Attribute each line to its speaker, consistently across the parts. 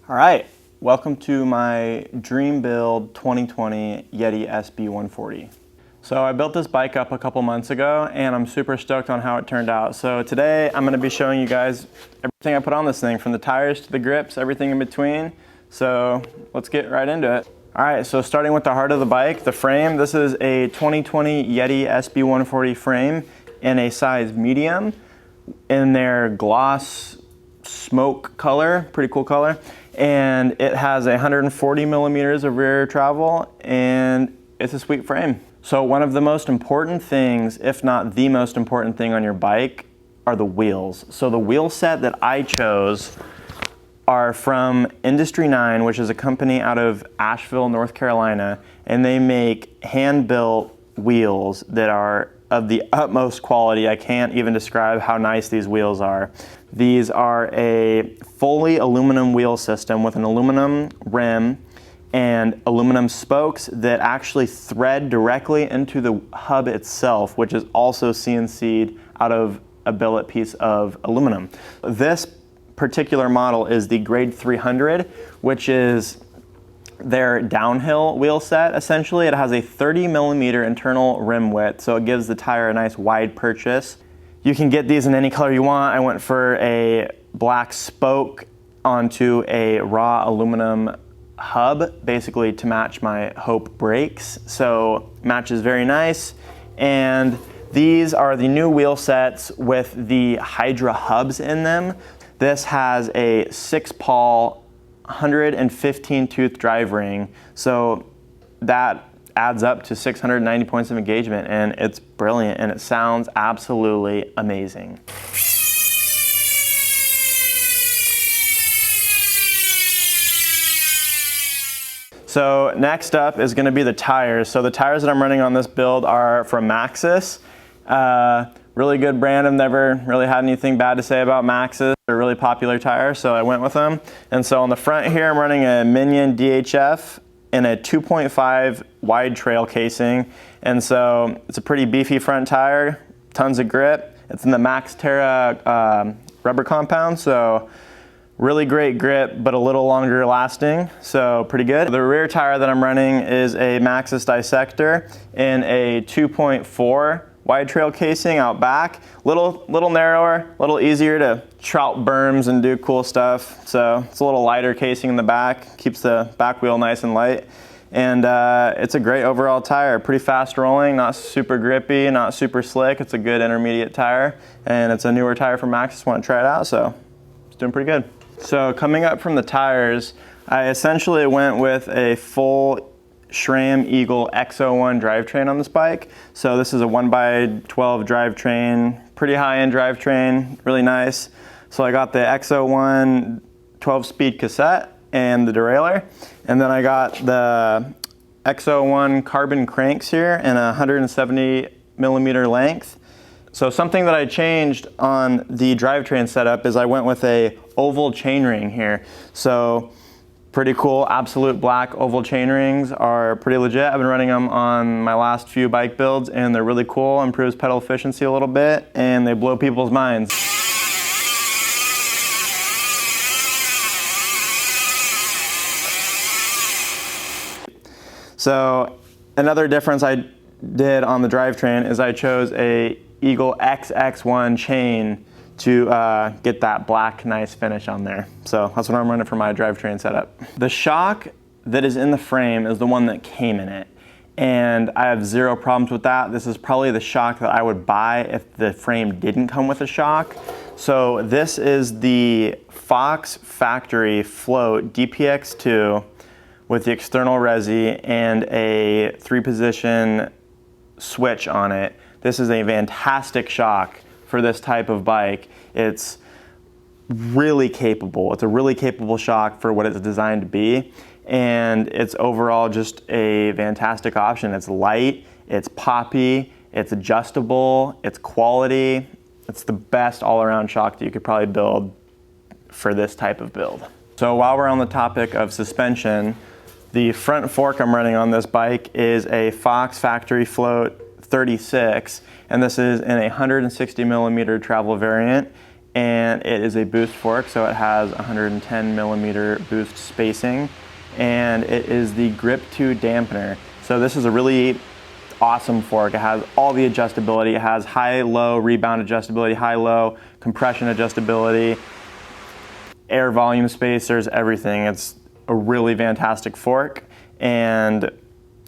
Speaker 1: All right, welcome to my dream build 2020 Yeti SB140. So I built this bike up a couple months ago and I'm super stoked on how it turned out. So today I'm gonna be showing you guys everything I put on this thing, from the tires to the grips, everything in between. So let's get right into it. All right, so starting with the heart of the bike, the frame. This is a 2020 Yeti SB140 frame in a size medium in their gloss smoke color, pretty cool color. And it has 140 millimeters of rear travel and it's a sweet frame. So one of the most important things, if not the most important thing on your bike, are the wheels. So the wheel set that I chose are from Industry 9, which is a company out of Asheville, North Carolina, and they make hand-built wheels that are of the utmost quality. I can't even describe how nice these wheels are. These are a fully aluminum wheel system with an aluminum rim and aluminum spokes that actually thread directly into the hub itself, which is also CNC'd out of a billet piece of aluminum. This particular model is the grade 300, which is their downhill wheel set. Essentially, it has a 30 millimeter internal rim width, so it gives the tire a nice wide purchase. You can get these in any color you want. I went for a black spoke onto a raw aluminum hub, basically to match my Hope brakes. So matches very nice. And these are the new wheel sets with the Hydra hubs in them. This has a 6-pawl 115 tooth drive ring. So that adds up to 690 points of engagement, and it's brilliant and it sounds absolutely amazing. So next up is going to be the tires. So the tires that I'm running on this build are from Maxxis. Really good brand. I've never really had anything bad to say about Maxxis. They're a really popular tire, so I went with them. And so on the front here, I'm running a Minion DHF in a 2.5 wide trail casing. And so it's a pretty beefy front tire, tons of grip. It's in the Max Terra rubber compound, so really great grip, but a little longer lasting, so pretty good. The rear tire that I'm running is a Maxxis Dissector in a 2.4 wide trail casing out back. Little narrower, a little easier to trout berms and do cool stuff. So it's a little lighter casing in the back, keeps the back wheel nice and light. And it's a great overall tire, pretty fast rolling, not super grippy, not super slick. It's a good intermediate tire, and it's a newer tire from Maxxis. Want to try it out, so it's doing pretty good. So coming up from the tires, I essentially went with a full SRAM Eagle X01 drivetrain on this bike. So this is a 1x12 drivetrain, pretty high-end drivetrain, really nice. So I got the X01 12-speed cassette and the derailleur, and then I got the X01 carbon cranks here in a 170 millimeter length. So something that I changed on the drivetrain setup is I went with a oval chainring here. So pretty cool, absolute black oval chain rings are pretty legit. I've been running them on my last few bike builds and they're really cool, improves pedal efficiency a little bit, and they blow people's minds. So another difference I did on the drivetrain is I chose a Eagle XX1 chain to get that black nice finish on there. So that's what I'm running for my drivetrain setup. The shock that is in the frame is the one that came in it, and I have zero problems with that. This is probably the shock that I would buy if the frame didn't come with a shock. So this is the Fox factory float DPX2 with the external resi and a 3-position switch on it. This is a fantastic shock for this type of bike. It's really capable. It's a really capable shock for what it's designed to be, and it's overall just a fantastic option. It's light, it's poppy, it's adjustable, it's quality. It's the best all-around shock that you could probably build for this type of build. So while we're on the topic of suspension, the front fork I'm running on this bike is a Fox Factory Float 36, and this is in a 160 millimeter travel variant and it is a boost fork, so it has 110 millimeter boost spacing, and it is the Grip 2 dampener. So this is a really awesome fork. It has all the adjustability. It has high-low rebound adjustability, high-low compression adjustability, air volume spacers, everything. It's a really fantastic fork, and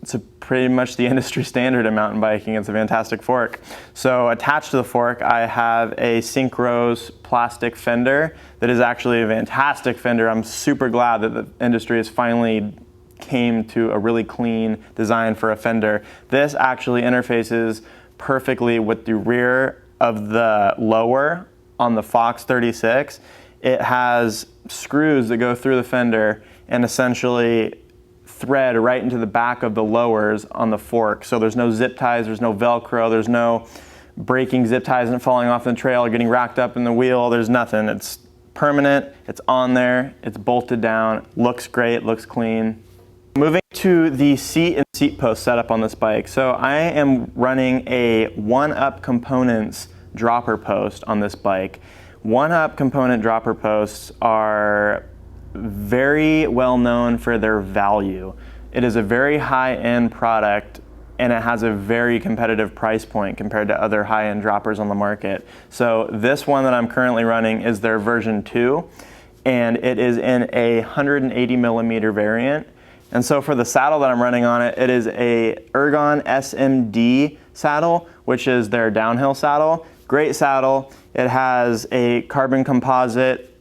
Speaker 1: it's pretty much the industry standard in mountain biking. It's a fantastic fork. So attached to the fork, I have a Synchros plastic fender that is actually a fantastic fender. I'm super glad that the industry has finally came to a really clean design for a fender. This actually interfaces perfectly with the rear of the lower on the Fox 36. It has screws that go through the fender and essentially thread right into the back of the lowers on the fork. So there's no zip ties, there's no Velcro, there's no breaking zip ties and falling off the trail or getting racked up in the wheel. There's nothing. It's permanent, it's on there, it's bolted down, looks great, looks clean. Moving to the seat and seat post setup on this bike. So I am running a 1UP Components dropper post on this bike. 1UP component dropper posts are very well known for their value. It is a very high-end product, and it has a very competitive price point compared to other high-end droppers on the market. So this one that I'm currently running is their version 2, and it is in a 180 millimeter variant. And so for the saddle that I'm running on it, it is a Ergon SMD saddle, which is their downhill saddle. Great saddle. It has a carbon composite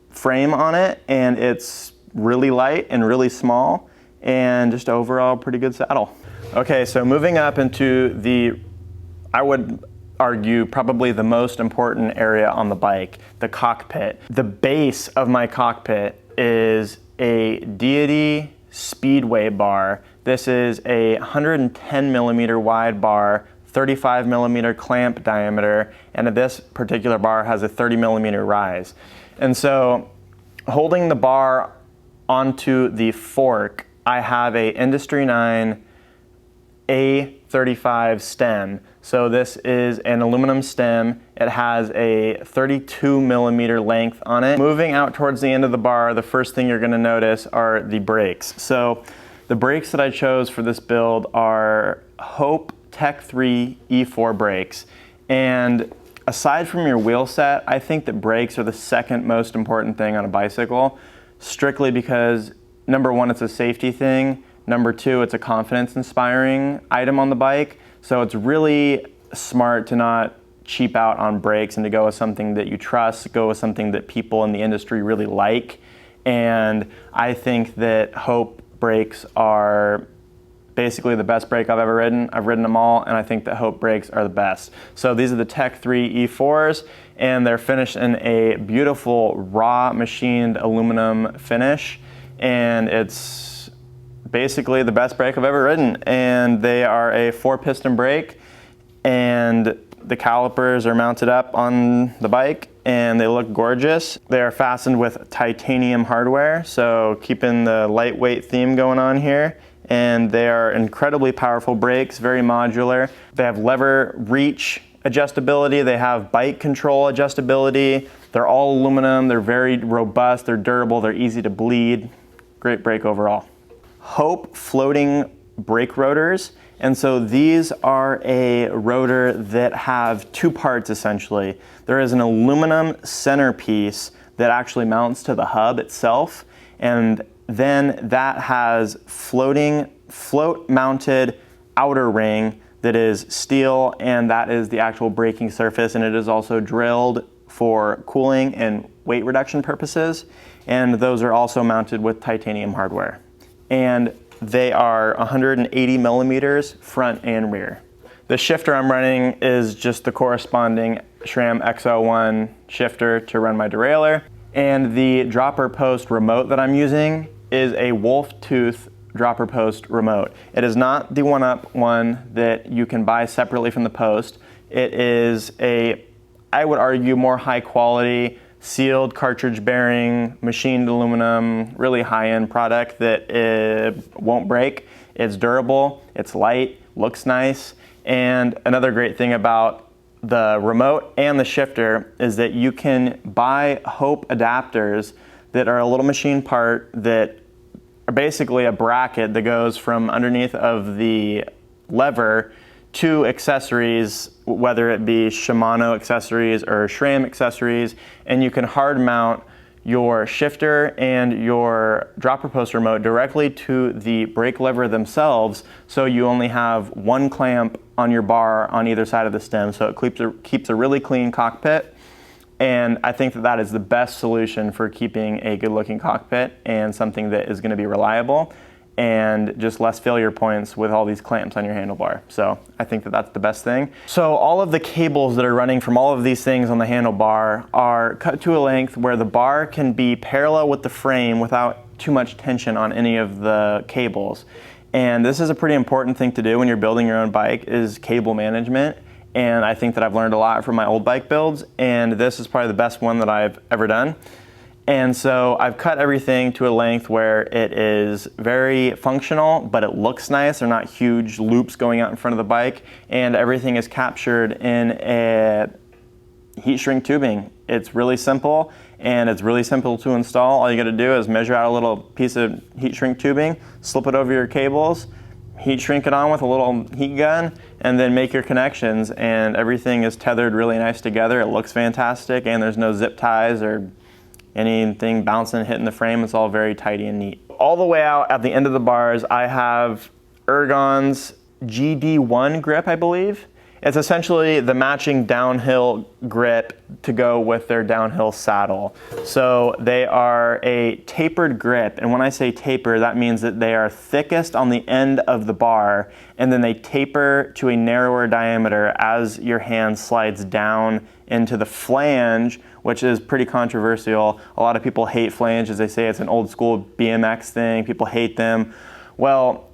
Speaker 1: frame on it, and it's really light and really small, and just overall pretty good saddle. Okay, so moving up into the, I would argue, probably the most important area on the bike, the cockpit. The base of my cockpit is a Deity Speedway bar. This is a 110 millimeter wide bar, 35 millimeter clamp diameter, and this particular bar has a 30 millimeter rise. And so holding the bar onto the fork, I have a Industry 9 A35 stem. So this is an aluminum stem. It has a 32 millimeter length on it. Moving out towards the end of the bar, the first thing you're gonna notice are the brakes. So the brakes that I chose for this build are Hope Tech 3 E4 brakes. And aside from your wheel set, I think that brakes are the second most important thing on a bicycle, strictly because number one, it's a safety thing. Number two, it's a confidence inspiring item on the bike. So it's really smart to not cheap out on brakes and to go with something that you trust, go with something that people in the industry really like. And I think that Hope brakes are basically the best brake I've ever ridden. I've ridden them all, and I think that Hope brakes are the best. So these are the Tech 3 E4s, and they're finished in a beautiful raw machined aluminum finish, and it's basically the best brake I've ever ridden. And they are a 4-piston brake, and the calipers are mounted up on the bike, and they look gorgeous. They are fastened with titanium hardware, so keeping the lightweight theme going on here. And they are incredibly powerful brakes, very modular. They have lever reach adjustability, they have bike control adjustability. They're all aluminum, they're very robust, they're durable, they're easy to bleed. Great brake overall. Hope floating brake rotors. And so these are a rotor that have two parts essentially. There is an aluminum centerpiece that actually mounts to the hub itself, and then that has float mounted outer ring that is steel, and that is the actual braking surface, and it is also drilled for cooling and weight reduction purposes, and those are also mounted with titanium hardware. And they are 180 millimeters front and rear. The shifter I'm running is just the corresponding SRAM X01 shifter to run my derailleur. And the dropper post remote that I'm using is a Wolf Tooth dropper post remote. It is not the 1UP one that you can buy separately from the post. It is a, I would argue, more high quality, sealed cartridge bearing, machined aluminum, really high-end product that won't break. It's durable, it's light, looks nice. And another great thing about the remote and the shifter is that you can buy Hope adapters that are a little machine part that are basically a bracket that goes from underneath of the lever to accessories, whether it be Shimano accessories or SRAM accessories, and you can hard mount your shifter and your dropper post remote directly to the brake lever themselves, so you only have one clamp on your bar on either side of the stem, so it keeps a really clean cockpit. And I think that that is the best solution for keeping a good looking cockpit and something that is going to be reliable and just less failure points with all these clamps on your handlebar. So I think that that's the best thing. So all of the cables that are running from all of these things on the handlebar are cut to a length where the bar can be parallel with the frame without too much tension on any of the cables. And this is a pretty important thing to do when you're building your own bike, is cable management. And I think that I've learned a lot from my old bike builds, and this is probably the best one that I've ever done. And so I've cut everything to a length where it is very functional, but it looks nice. They're not huge loops going out in front of the bike, and everything is captured in a heat shrink tubing. It's really simple, and it's really simple to install. All you gotta do is measure out a little piece of heat shrink tubing, slip it over your cables, heat shrink it on with a little heat gun, and then make your connections, and everything is tethered really nice together. It looks fantastic, and there's no zip ties or anything bouncing, hitting the frame. It's all very tidy and neat. All the way out at the end of the bars, I have Ergon's GD1 grip, I believe. It's essentially the matching downhill grip to go with their downhill saddle. So they are a tapered grip, and when I say taper, that means that they are thickest on the end of the bar, and then they taper to a narrower diameter as your hand slides down into the flange, which is pretty controversial. A lot of people hate flanges. They say it's an old school BMX thing. People hate them. Well,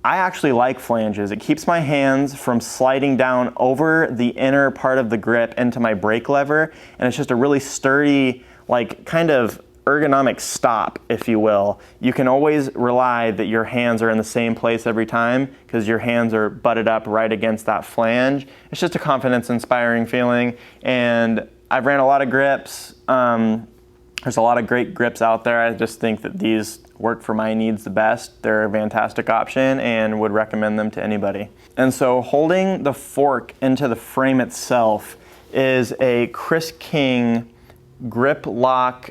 Speaker 1: I actually like flanges. It keeps my hands from sliding down over the inner part of the grip into my brake lever, and it's just a really sturdy, like kind of ergonomic stop, if you will. You can always rely that your hands are in the same place every time because your hands are butted up right against that flange. It's just a confidence-inspiring feeling, and I've ran a lot of grips. There's a lot of great grips out there. I just think that these work for my needs the best. They're a fantastic option and would recommend them to anybody. And so holding the fork into the frame itself is a Chris King grip lock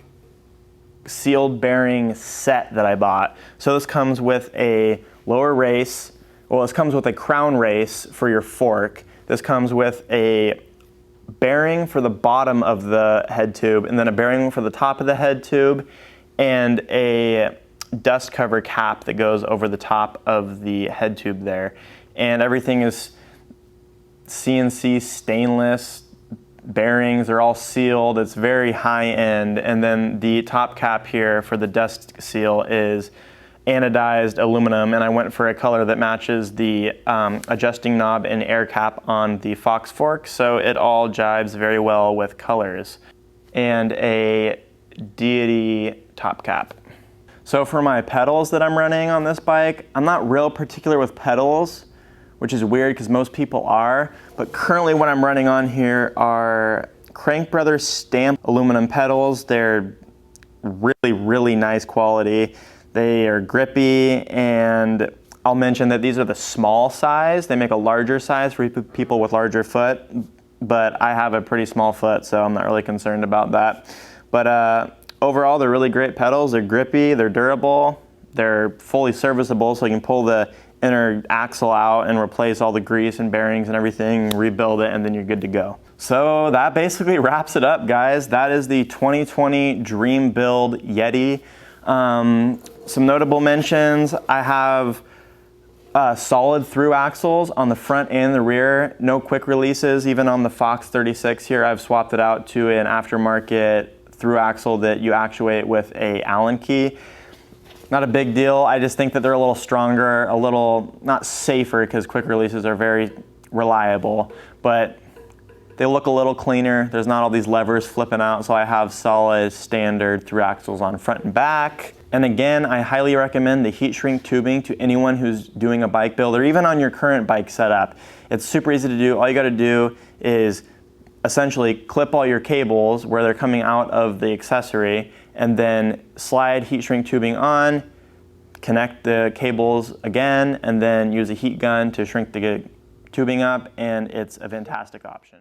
Speaker 1: sealed bearing set that I bought. So this comes with a lower race, well, this comes with a crown race for your fork. This comes with a bearing for the bottom of the head tube, and then a bearing for the top of the head tube, and a dust cover cap that goes over the top of the head tube there. And everything is CNC stainless bearings, are all sealed. It's very high end. And then the top cap here for the dust seal is anodized aluminum, and I went for a color that matches the adjusting knob and air cap on the Fox fork, so it all jives very well with colors. And a Deity top cap. So for my pedals that I'm running on this bike, I'm not real particular with pedals, which is weird because most people are, but currently what I'm running on here are Crank Brothers stamped aluminum pedals. They're really, really nice quality. They are grippy, and I'll mention that these are the small size. They make a larger size for people with larger foot, but I have a pretty small foot, so I'm not really concerned about that. But overall, they're really great pedals. They're grippy, they're durable, they're fully serviceable, so you can pull the inner axle out and replace all the grease and bearings and everything, rebuild it, and then you're good to go. So that basically wraps it up, guys. That is the 2020 Dream Build Yeti. Some notable mentions: I have solid through axles on the front and the rear, no quick releases. Even on the Fox 36 here, I've swapped it out to an aftermarket through axle that you actuate with a Allen key. Not a big deal. I just think that they're a little stronger, a little, not safer, because quick releases are very reliable, but they look a little cleaner. There's not all these levers flipping out, so I have solid standard through axles on front and back. And again, I highly recommend the heat shrink tubing to anyone who's doing a bike build or even on your current bike setup. It's super easy to do. All you gotta do is essentially clip all your cables where they're coming out of the accessory, and then slide heat shrink tubing on, connect the cables again, and then use a heat gun to shrink the tubing up, and it's a fantastic option.